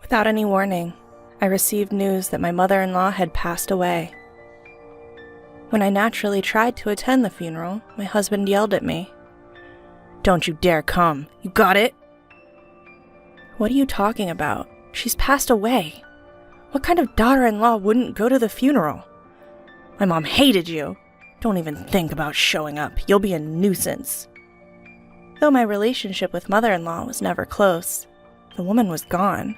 Without any warning, I received news that my mother-in-law had passed away. When I naturally tried to attend the funeral, my husband yelled at me. "Don't you dare come! You got it?" "What are you talking about? She's passed away. What kind of daughter-in-law wouldn't go to the funeral? My mom hated you. Don't even think about showing up. You'll be a nuisance." Though my relationship with mother-in-law was never close, the woman was gone.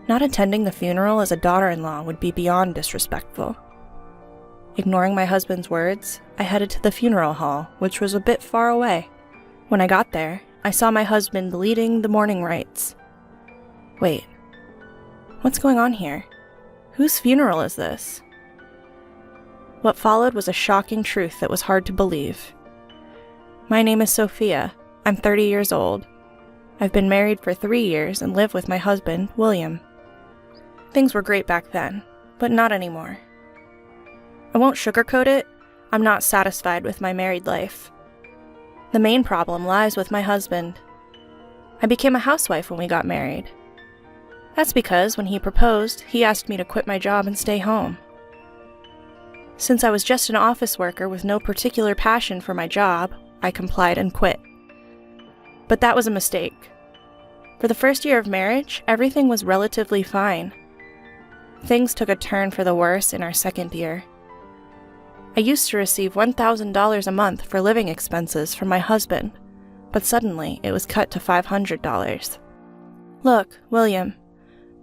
Not attending the funeral as a daughter-in-law would be beyond disrespectful. Ignoring my husband's words, I headed to the funeral hall, which was a bit far away. When I got there, I saw my husband leading the mourning rites. Wait, what's going on here? Whose funeral is this? What followed was a shocking truth that was hard to believe. My name is Sophia. I'm 30 years old. I've been married for 3 years and live with my husband, William. Things were great back then, but not anymore. I won't sugarcoat it, I'm not satisfied with my married life. The main problem lies with my husband. I became a housewife when we got married. That's because when he proposed, he asked me to quit my job and stay home. Since I was just an office worker with no particular passion for my job, I complied and quit. But that was a mistake. For the first year of marriage, everything was relatively fine. Things took a turn for the worse in our second year. I used to receive $1,000 a month for living expenses from my husband, but suddenly it was cut to $500. Look, William,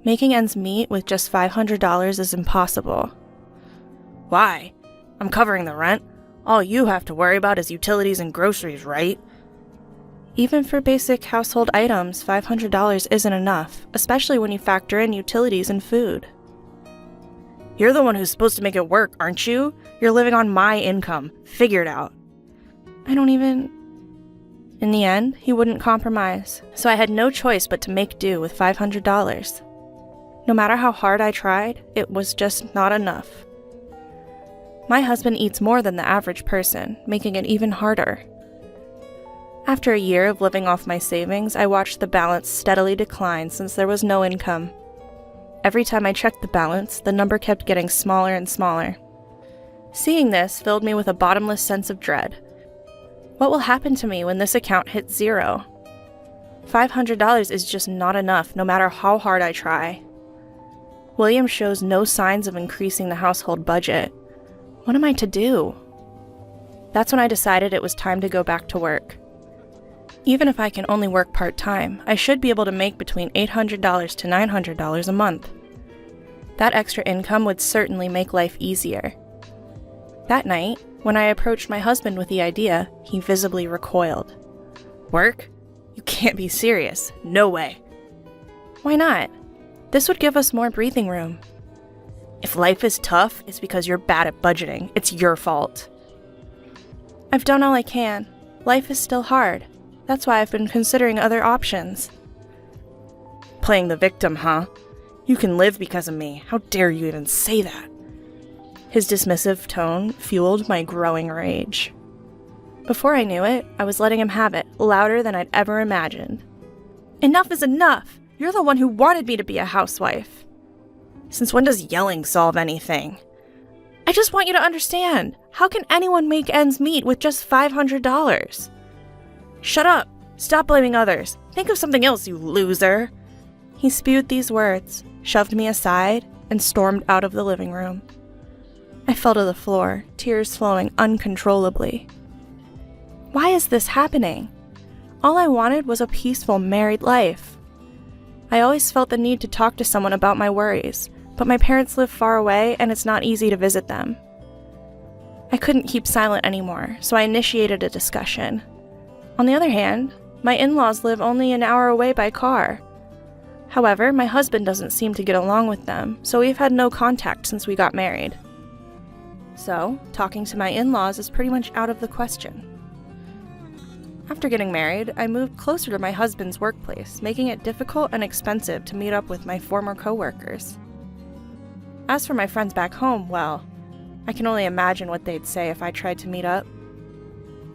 making ends meet with just $500 is impossible. Why? I'm covering the rent. All you have to worry about is utilities and groceries, right? Even for basic household items, $500 isn't enough, especially when you factor in utilities and food. You're the one who's supposed to make it work, aren't you? You're living on my income. Figure it out. In the end, he wouldn't compromise, so I had no choice but to make do with $500. No matter how hard I tried, it was just not enough. My husband eats more than the average person, making it even harder. After a year of living off my savings, I watched the balance steadily decline since there was no income. Every time I checked the balance, the number kept getting smaller and smaller. Seeing this filled me with a bottomless sense of dread. What will happen to me when this account hits zero? $500 is just not enough, no matter how hard I try. William shows no signs of increasing the household budget. What am I to do? That's when I decided it was time to go back to work. Even if I can only work part-time, I should be able to make between $800 to $900 a month. That extra income would certainly make life easier. That night, when I approached my husband with the idea, he visibly recoiled. Work? You can't be serious. No way. Why not? This would give us more breathing room. If life is tough, it's because you're bad at budgeting. It's your fault. I've done all I can. Life is still hard. That's why I've been considering other options. Playing the victim, huh? You can live because of me. How dare you even say that? His dismissive tone fueled my growing rage. Before I knew it, I was letting him have it, louder than I'd ever imagined. Enough is enough! You're the one who wanted me to be a housewife. Since when does yelling solve anything? I just want you to understand. How can anyone make ends meet with just $500? Shut up! Stop blaming others! Think of something else, you loser! He spewed these words, shoved me aside, and stormed out of the living room. I fell to the floor, tears flowing uncontrollably. Why is this happening? All I wanted was a peaceful married life. I always felt the need to talk to someone about my worries, but my parents live far away and it's not easy to visit them. I couldn't keep silent anymore, so I initiated a discussion. On the other hand, my in-laws live only an hour away by car. However, my husband doesn't seem to get along with them, so we've had no contact since we got married. So, talking to my in-laws is pretty much out of the question. After getting married, I moved closer to my husband's workplace, making it difficult and expensive to meet up with my former coworkers. As for my friends back home, well, I can only imagine what they'd say if I tried to meet up.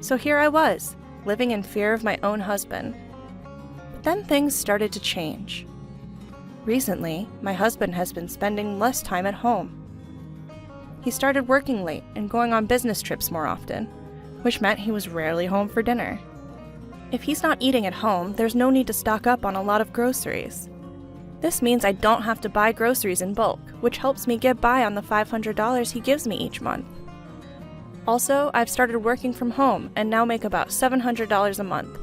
So here I was, living in fear of my own husband. But then things started to change. Recently, my husband has been spending less time at home. He started working late and going on business trips more often, which meant he was rarely home for dinner. If he's not eating at home, there's no need to stock up on a lot of groceries. This means I don't have to buy groceries in bulk, which helps me get by on the $500 he gives me each month. Also, I've started working from home and now make about $700 a month.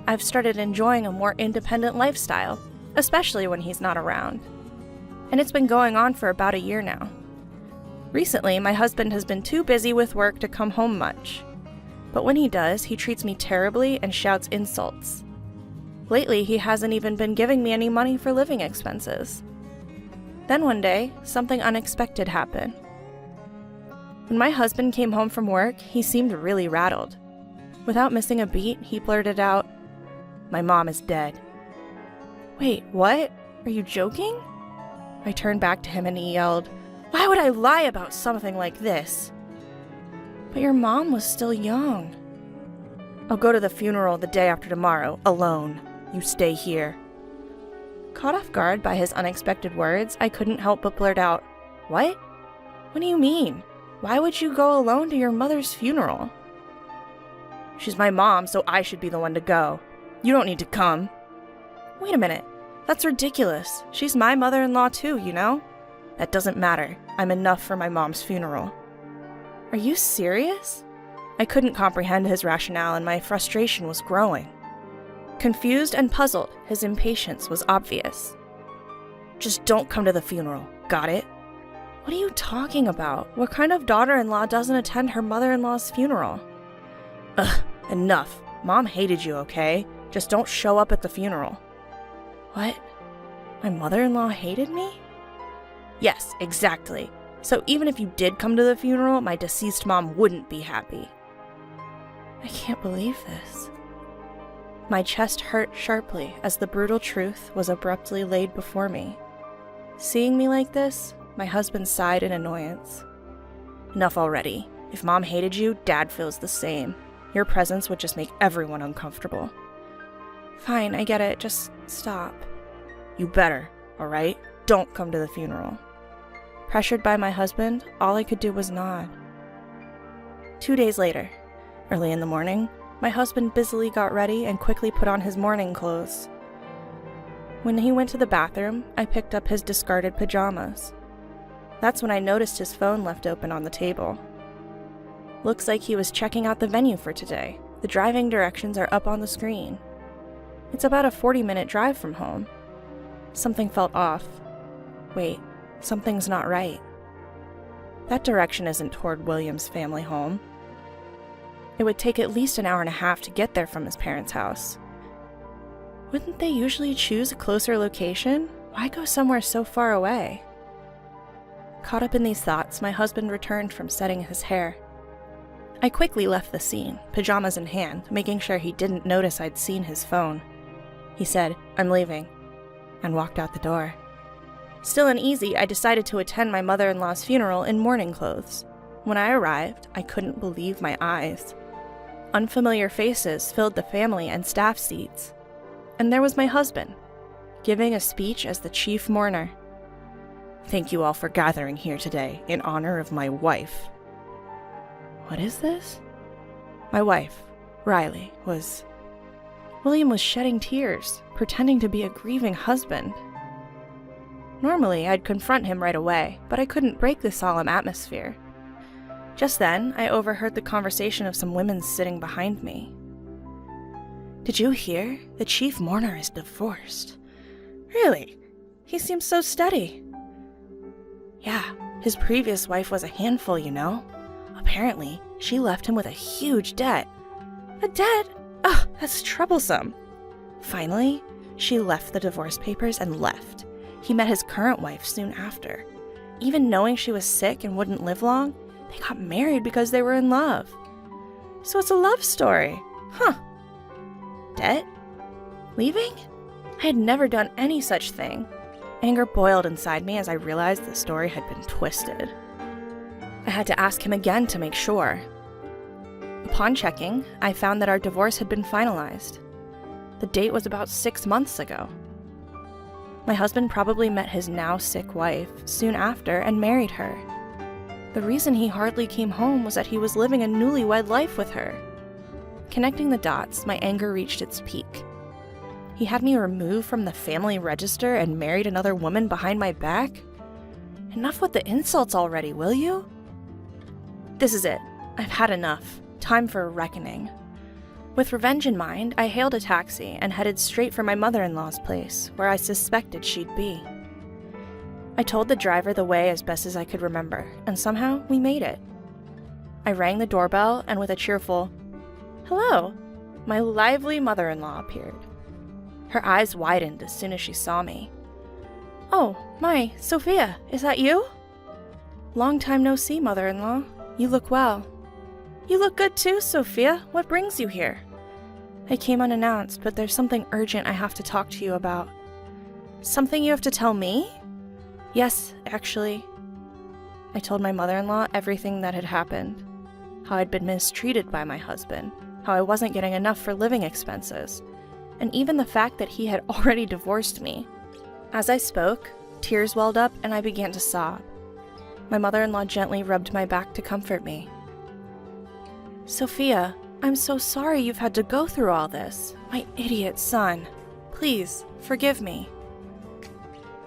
I've started enjoying a more independent lifestyle, especially when he's not around. And it's been going on for about a year now. Recently, my husband has been too busy with work to come home much. But when he does, he treats me terribly and shouts insults. Lately, he hasn't even been giving me any money for living expenses. Then one day, something unexpected happened. When my husband came home from work, he seemed really rattled. Without missing a beat, he blurted out, "My mom is dead." "Wait, what? Are you joking?" I turned back to him and he yelled, "Why would I lie about something like this?" "But your mom was still young." "I'll go to the funeral the day after tomorrow, alone. You stay here." Caught off guard by his unexpected words, I couldn't help but blurt out, "What? What do you mean? Why would you go alone to your mother's funeral?" "She's my mom, so I should be the one to go. You don't need to come." "Wait a minute. That's ridiculous. She's my mother-in-law too, you know? That doesn't matter. I'm enough for my mom's funeral." "Are you serious?" I couldn't comprehend his rationale and my frustration was growing. Confused and puzzled, his impatience was obvious. "Just don't come to the funeral. Got it?" "What are you talking about? What kind of daughter-in-law doesn't attend her mother-in-law's funeral?" "Ugh, enough. Mom hated you, okay? Just don't show up at the funeral." "What? My mother-in-law hated me?" "Yes, exactly. So even if you did come to the funeral, my deceased mom wouldn't be happy." I can't believe this. My chest hurt sharply as the brutal truth was abruptly laid before me. Seeing me like this, my husband sighed in annoyance. "Enough already. If Mom hated you, Dad feels the same. Your presence would just make everyone uncomfortable." "Fine, I get it. Just stop." "You better, all right? Don't come to the funeral." Pressured by my husband, all I could do was nod. 2 days later, early in the morning, my husband busily got ready and quickly put on his morning clothes. When he went to the bathroom, I picked up his discarded pajamas. That's when I noticed his phone left open on the table. Looks like he was checking out the venue for today. The driving directions are up on the screen. It's about a 40-minute drive from home. Something felt off. Wait, something's not right. That direction isn't toward William's family home. It would take at least an hour and a half to get there from his parents' house. Wouldn't they usually choose a closer location? Why go somewhere so far away? Caught up in these thoughts, my husband returned from setting his hair. I quickly left the scene, pajamas in hand, making sure he didn't notice I'd seen his phone. He said, "I'm leaving," and walked out the door. Still uneasy, I decided to attend my mother-in-law's funeral in morning clothes. When I arrived, I couldn't believe my eyes. Unfamiliar faces filled the family and staff seats. And there was my husband, giving a speech as the chief mourner. "Thank you all for gathering here today in honor of my wife." What is this? My wife, Riley, was... William was shedding tears, pretending to be a grieving husband. Normally, I'd confront him right away, but I couldn't break the solemn atmosphere. Just then, I overheard the conversation of some women sitting behind me. "Did you hear? The chief mourner is divorced." "Really? He seems so steady." "Yeah, his previous wife was a handful, you know. Apparently, she left him with a huge debt." "A debt? Ugh, that's troublesome." "Finally, she left the divorce papers and left. He met his current wife soon after. Even knowing she was sick and wouldn't live long, they got married because they were in love." "So it's a love story. Huh. Debt? Leaving?" I had never done any such thing. Anger boiled inside me as I realized the story had been twisted. I had to ask him again to make sure. Upon checking, I found that our divorce had been finalized. The date was about 6 months ago. My husband probably met his now sick wife soon after and married her. The reason he hardly came home was that he was living a newlywed life with her. Connecting the dots, my anger reached its peak. He had me removed from the family register and married another woman behind my back? Enough with the insults already, will you? This is it. I've had enough. Time for a reckoning. With revenge in mind, I hailed a taxi and headed straight for my mother-in-law's place, where I suspected she'd be. I told the driver the way as best as I could remember, and somehow we made it. I rang the doorbell, and with a cheerful, "Hello," my lively mother-in-law appeared. Her eyes widened as soon as she saw me. "Oh, my, Sophia, is that you?" "Long time no see, mother-in-law. You look well." "You look good too, Sophia. What brings you here?" "I came unannounced, but there's something urgent I have to talk to you about." "Something you have to tell me?" "Yes, actually." I told my mother-in-law everything that had happened. How I'd been mistreated by my husband, how I wasn't getting enough for living expenses, and even the fact that he had already divorced me. As I spoke, tears welled up and I began to sob. My mother-in-law gently rubbed my back to comfort me. "Sophia, I'm so sorry you've had to go through all this. My idiot son. Please, forgive me."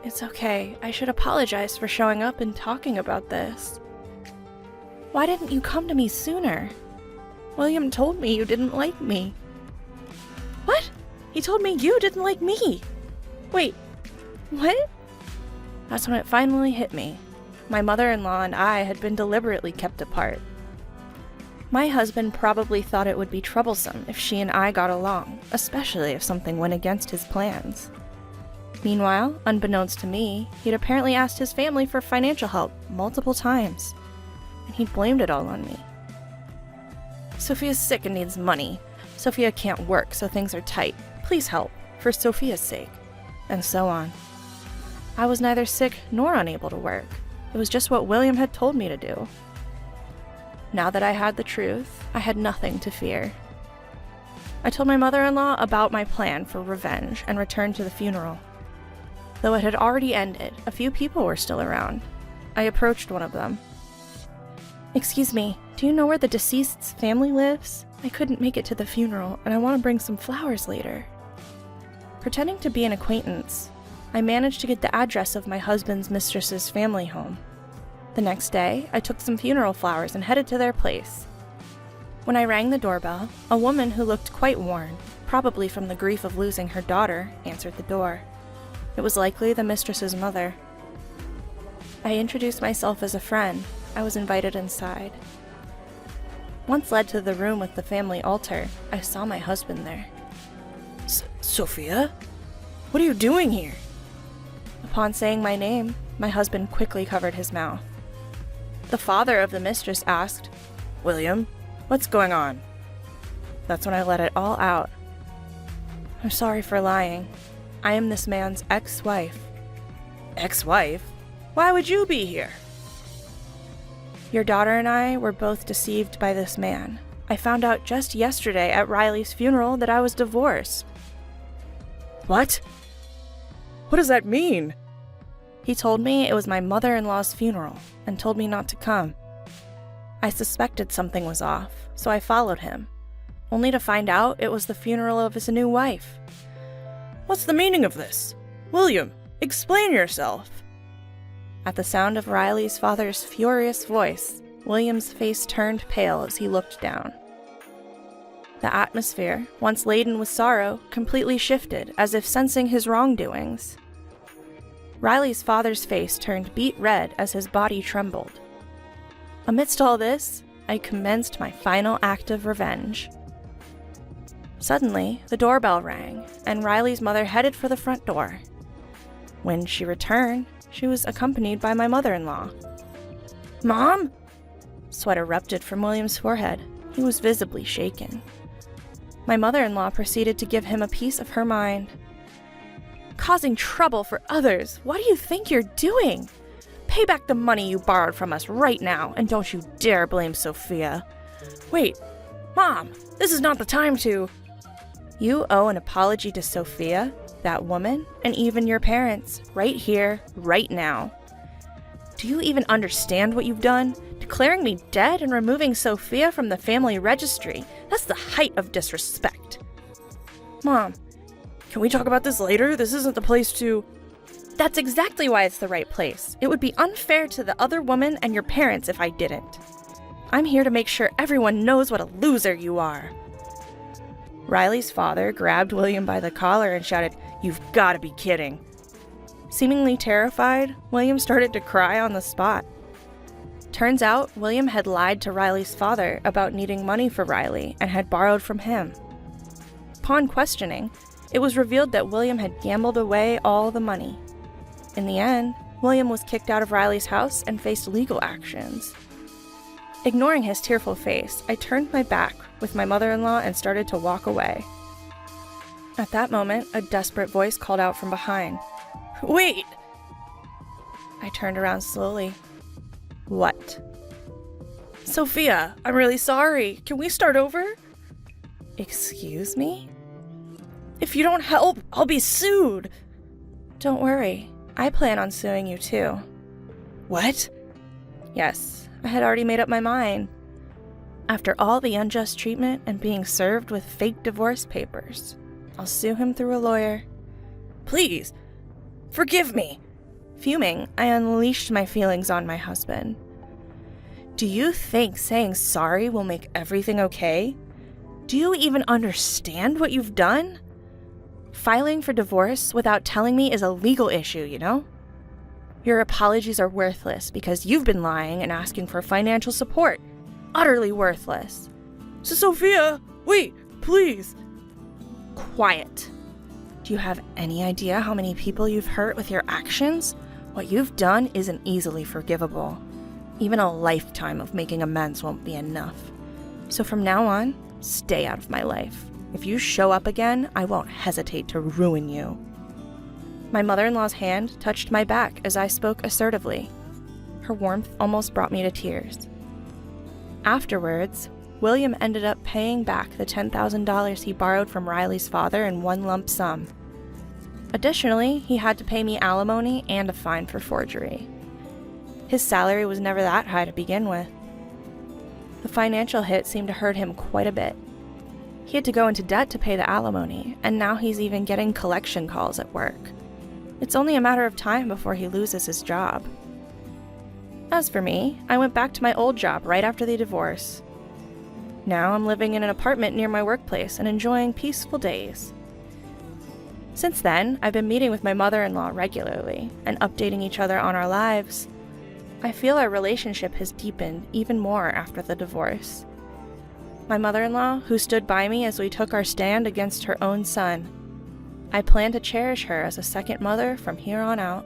"It's okay. I should apologize for showing up and talking about this." "Why didn't you come to me sooner?" "William told me you didn't like me." "What? He told me you didn't like me? Wait, what?" That's when it finally hit me. My mother-in-law and I had been deliberately kept apart. My husband probably thought it would be troublesome if she and I got along, especially if something went against his plans. Meanwhile, unbeknownst to me, he'd apparently asked his family for financial help multiple times, and he'd blamed it all on me. "Sophia's sick and needs money. Sophia can't work, so things are tight. Please help, for Sophia's sake." And so on. I was neither sick nor unable to work. It was just what William had told me to do. Now that I had the truth, I had nothing to fear. I told my mother-in-law about my plan for revenge and returned to the funeral. Though it had already ended, a few people were still around. I approached one of them. "Excuse me, do you know where the deceased's family lives? I couldn't make it to the funeral, and I want to bring some flowers later." Pretending to be an acquaintance, I managed to get the address of my husband's mistress's family home. The next day, I took some funeral flowers and headed to their place. When I rang the doorbell, a woman who looked quite worn, probably from the grief of losing her daughter, answered the door. It was likely the mistress's mother. I introduced myself as a friend. I was invited inside. Once led to the room with the family altar, I saw my husband there. "Sophia? What are you doing here?" Upon saying my name, my husband quickly covered his mouth. The father of the mistress asked, "William, what's going on?" That's when I let it all out. "I'm sorry for lying. I am this man's ex-wife." "Ex-wife? Why would you be here?" "Your daughter and I were both deceived by this man. I found out just yesterday at Riley's funeral that I was divorced." "What? What does that mean?" "He told me it was my mother-in-law's funeral and told me not to come. I suspected something was off, so I followed him, only to find out it was the funeral of his new wife." "What's the meaning of this? William, explain yourself." At the sound of Riley's father's furious voice, William's face turned pale as he looked down. The atmosphere, once laden with sorrow, completely shifted, as if sensing his wrongdoings. Riley's father's face turned beet red as his body trembled. Amidst all this, I commenced my final act of revenge. Suddenly, the doorbell rang, and Riley's mother headed for the front door. When she returned, she was accompanied by my mother-in-law. "Mom?" Sweat erupted from William's forehead. He was visibly shaken. My mother-in-law proceeded to give him a piece of her mind. "Causing trouble for others. What do you think you're doing? Pay back the money you borrowed from us right now, and don't you dare blame Sophia." "Wait, Mom, this is not the time to—" "You owe an apology to Sophia, that woman, and even your parents, right here, right now. Do you even understand what you've done? Declaring me dead and removing Sophia from the family registry. That's the height of disrespect. Mom, can we talk about this later? This isn't the place to... That's exactly why it's the right place. It would be unfair to the other woman and your parents if I didn't. I'm here to make sure everyone knows what a loser you are. Riley's father grabbed William by the collar and shouted, "You've got to be kidding." Seemingly terrified, William started to cry on the spot. Turns out, William had lied to Riley's father about needing money for Riley and had borrowed from him. Upon questioning, it was revealed that William had gambled away all the money. In the end, William was kicked out of Riley's house and faced legal actions. Ignoring his tearful face, I turned my back with my mother-in-law and started to walk away. At that moment, a desperate voice called out from behind. "Wait!" I turned around slowly. What? "Sophia, I'm really sorry. Can we start over?" Excuse me? "If you don't help, I'll be sued." "Don't worry. I plan on suing you too." "What?" Yes, I had already made up my mind. After all the unjust treatment and being served with fake divorce papers, I'll sue him through a lawyer. "Please, forgive me." Fuming, I unleashed my feelings on my husband. "Do you think saying sorry will make everything okay? Do you even understand what you've done? Filing for divorce without telling me is a legal issue, you know? Your apologies are worthless because you've been lying and asking for financial support. Utterly worthless." "Sophia, wait, please." Quiet. Do you have any idea how many people you've hurt with your actions? What you've done isn't easily forgivable. Even a lifetime of making amends won't be enough. So from now on, stay out of my life. If you show up again, I won't hesitate to ruin you. My mother-in-law's hand touched my back as I spoke assertively. Her warmth almost brought me to tears. Afterwards, William ended up paying back the $10,000 he borrowed from Riley's father in one lump sum. Additionally, he had to pay me alimony and a fine for forgery. His salary was never that high to begin with. The financial hit seemed to hurt him quite a bit. He had to go into debt to pay the alimony, and now he's even getting collection calls at work. It's only a matter of time before he loses his job. As for me, I went back to my old job right after the divorce. Now I'm living in an apartment near my workplace and enjoying peaceful days. Since then, I've been meeting with my mother-in-law regularly and updating each other on our lives. I feel our relationship has deepened even more after the divorce. My mother-in-law, who stood by me as we took our stand against her own son. I plan to cherish her as a second mother from here on out.